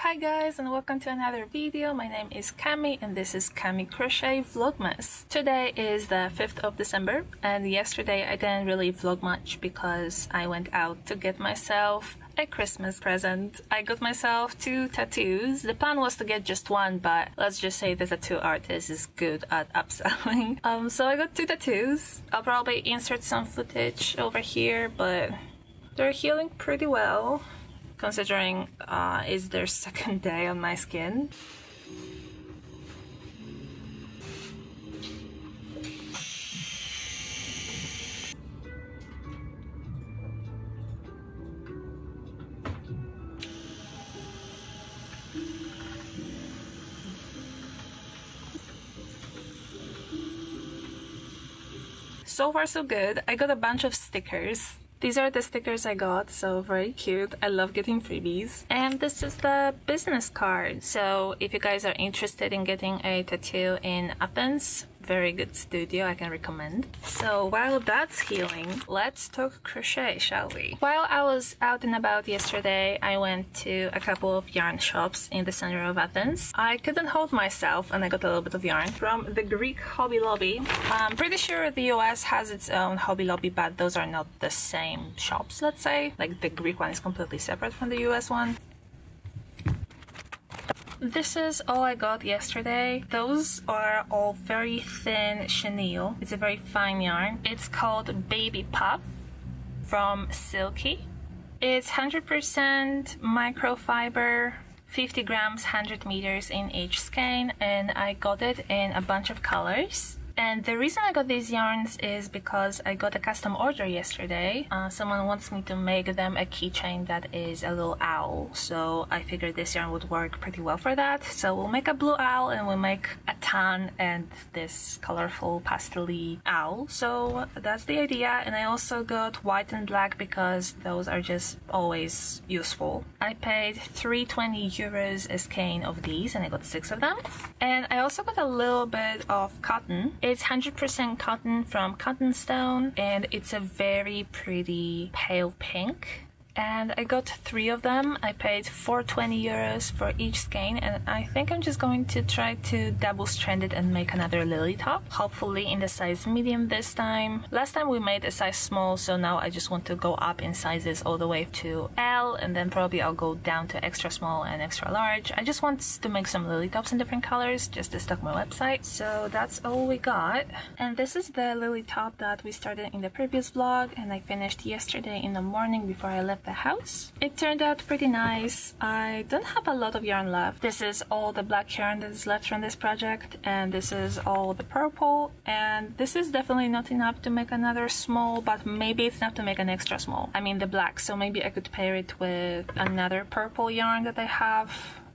Hi guys, and welcome to another video. My name is Cami and this is Cami Crochet Vlogmas. Today is the 5th of December and yesterday I didn't really vlog much because I went out to get myself a Christmas present. I got myself 2 tattoos. The plan was to get just one, but let's just say the tattoo artist is good at upselling. So I got 2 tattoos. I'll probably insert some footage over here, but they're healing pretty well, considering it's their second day on my skin. So far so good. I got a bunch of stickers. These are the stickers I got, so very cute. I love getting freebies. And this is the business card. So if you guys are interested in getting a tattoo in Athens, very good studio, I can recommend. So while that's healing, let's talk crochet, shall we? While I was out and about yesterday, I went to a couple of yarn shops in the center of Athens. I couldn't hold myself and I got a little bit of yarn from the Greek Hobby Lobby. I'm pretty sure the US has its own Hobby Lobby, but those are not the same shops, let's say. Like the Greek one is completely separate from the US one. This is all I got yesterday. Those are all very thin chenille. It's a very fine yarn. It's called Baby Puff from Silky. It's 100% microfiber, 50 grams, 100 meters in each skein, and I got it in a bunch of colors. And the reason I got these yarns is because I got a custom order yesterday. Someone wants me to make them a keychain that is a little owl, so I figured this yarn would work pretty well for that. So we'll make a blue owl and we'll make a tan and this colorful pastel-y owl. So that's the idea. And I also got white and black because those are just always useful. I paid 320 euros a skein of these and I got 6 of them. And I also got a little bit of cotton. It's 100% cotton from Cottonstone and it's a very pretty pale pink. And I got 3 of them. I paid 420 euros for each skein and I think I'm just going to try to double strand it and make another lily top, hopefully in the size medium this time. Last time we made a size small, so now I just want to go up in sizes all the way to L, and then probably I'll go down to extra small and extra large. I just want to make some lily tops in different colors just to stock my website. So that's all we got. And this is the lily top that we started in the previous vlog and I finished yesterday in the morning before I left the house. It turned out pretty nice. I don't have a lot of yarn left. This is all the black yarn that is left from this project, and this is all the purple, and this is definitely not enough to make another small, but maybe it's enough to make an extra small. I mean the black, so maybe I could pair it with another purple yarn that I have.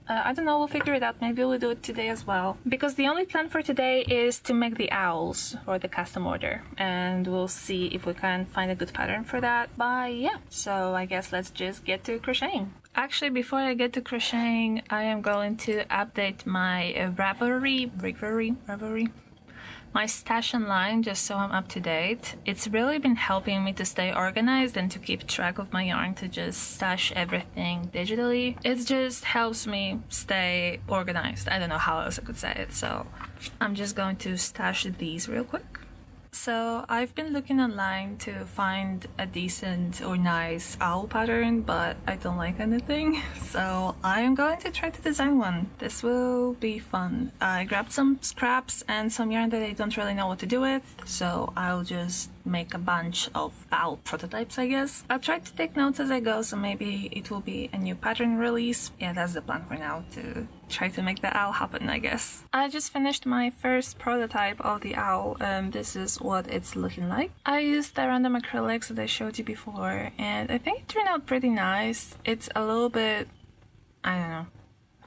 I don't know, we'll figure it out. Maybe we'll do it today as well. Because the only plan for today is to make the owls for the custom order. And we'll see if we can find a good pattern for that. But yeah, so I guess let's just get to crocheting. Actually, before I get to crocheting, I am going to update my Revelry, my stash online, just so I'm up to date. It's really been helping me to stay organized and to keep track of my yarn, to just stash everything digitally. It just helps me stay organized. I don't know how else I could say it, so I'm just going to stash these real quick. So I've been looking online to find a decent or nice owl pattern, but I don't like anything. So I'm going to try to design one. This will be fun. I grabbed some scraps and some yarn that I don't really know what to do with, so I'll just make a bunch of owl prototypes, I guess. I'll try to take notes as I go, so maybe it will be a new pattern release. Yeah, that's the plan for now, to try to make the owl happen, I guess. I just finished my first prototype of the owl, and this is what it's looking like. I used the random acrylics that I showed you before, and I think it turned out pretty nice. It's a little bit, I don't know,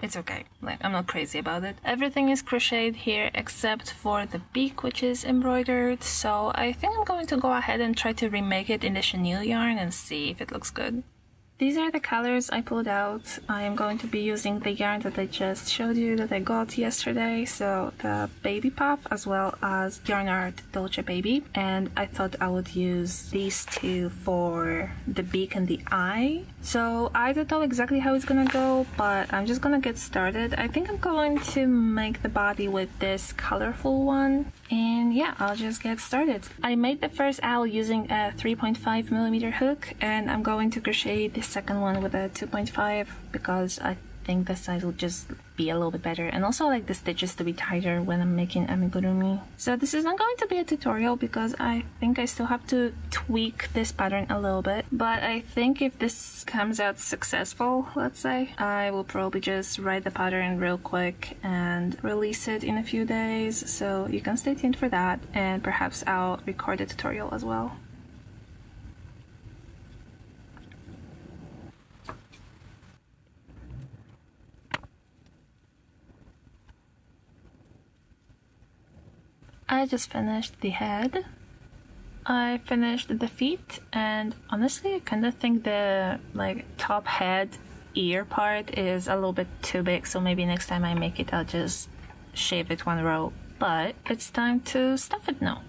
it's okay. Like, I'm not crazy about it. Everything is crocheted here except for the beak, which is embroidered, so I think I'm going to go ahead and try to remake it in the chenille yarn and see if it looks good. These are the colors I pulled out. I am going to be using the yarn that I just showed you that I got yesterday, so the Baby Puff as well as Yarn Art Dolce Baby, and I thought I would use these two for the beak and the eye. So I don't know exactly how it's gonna go, but I'm just gonna get started. I think I'm going to make the body with this colorful one, and yeah, I'll just get started. I made the first owl using a 3.5mm hook, and I'm going to crochet the second one with a 2.5 because I think the size will just be a little bit better, and also I like the stitches to be tighter when I'm making amigurumi. So this is not going to be a tutorial because I think I still have to tweak this pattern a little bit, but I think if this comes out successful, let's say, I will probably just write the pattern real quick and release it in a few days, so you can stay tuned for that, and perhaps I'll record a tutorial as well. I just finished the head. I finished the feet, and honestly I kind of think the top head ear part is a little bit too big, so maybe next time I make it I'll just shave it one row, but it's time to stuff it now.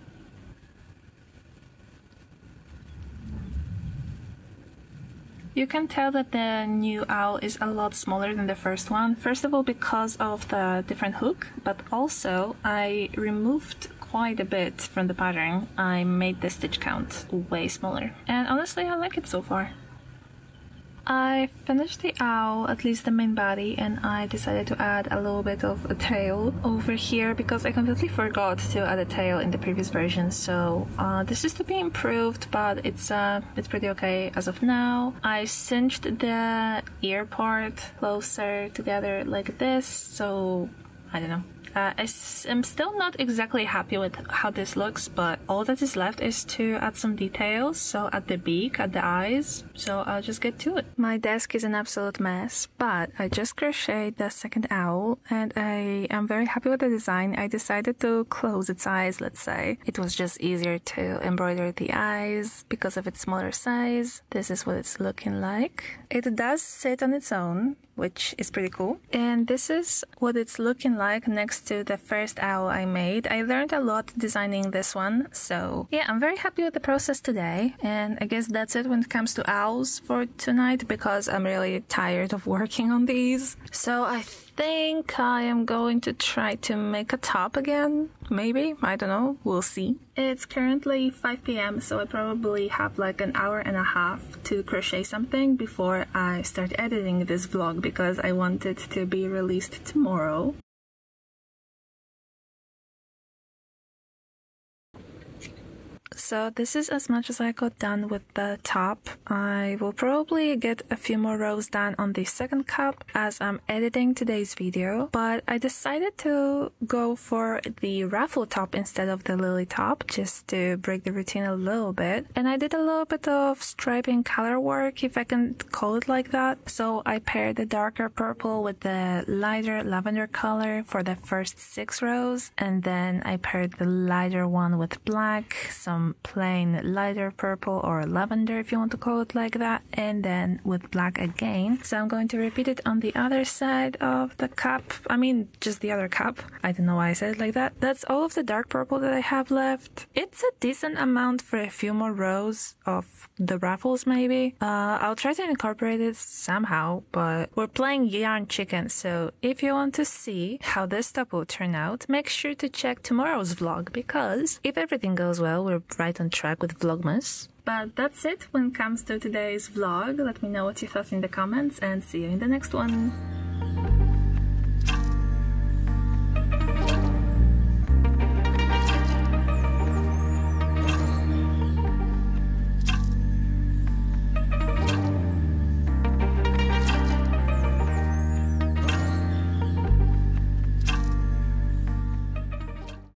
You can tell that the new owl is a lot smaller than the first one. First of all, because of the different hook, but also I removed quite a bit from the pattern. I made the stitch count way smaller, and honestly I like it so far. I finished the owl, at least the main body, and I decided to add a little bit of a tail over here because I completely forgot to add a tail in the previous version, so this is to be improved, but it's pretty okay as of now. I cinched the ear part closer together like this, so I don't know. I'm still not exactly happy with how this looks, but all that is left is to add some details, so at the beak, at the eyes, so I'll just get to it. My desk is an absolute mess, but I just crocheted the second owl, and I am very happy with the design. I decided to close its eyes, let's say. It was just easier to embroider the eyes because of its smaller size. This is what it's looking like. It does sit on its own, which is pretty cool. And this is what it's looking like next to the first owl I made. I learned a lot designing this one, so yeah, I'm very happy with the process today. And I guess that's it when it comes to owls for tonight, because I'm really tired of working on these. So I think I am going to try to make a top again. Maybe, I don't know, we'll see. It's currently 5 p.m, so I probably have like an hour and a half to crochet something before I start editing this vlog, because I want it to be released tomorrow. So this is as much as I got done with the top. I will probably get a few more rows done on the second cup as I'm editing today's video, but I decided to go for the raffle top instead of the lily top, just to break the routine a little bit. And I did a little bit of striping color work, if I can call it like that. So I paired the darker purple with the lighter lavender color for the first 6 rows, and then I paired the lighter one with black, some plain lighter purple or lavender if you want to call it like that, and then with black again. So I'm going to repeat it on the other side of the cup. I mean, just the other cup. I don't know why I said it like that. That's all of the dark purple that I have left. It's a decent amount for a few more rows of the raffles maybe. I'll try to incorporate it somehow, but we're playing yarn chicken, so if you want to see how this top will turn out, make sure to check tomorrow's vlog, because if everything goes well, we're right on track with Vlogmas. But that's it when it comes to today's vlog. Let me know what you thought in the comments, and see you in the next one.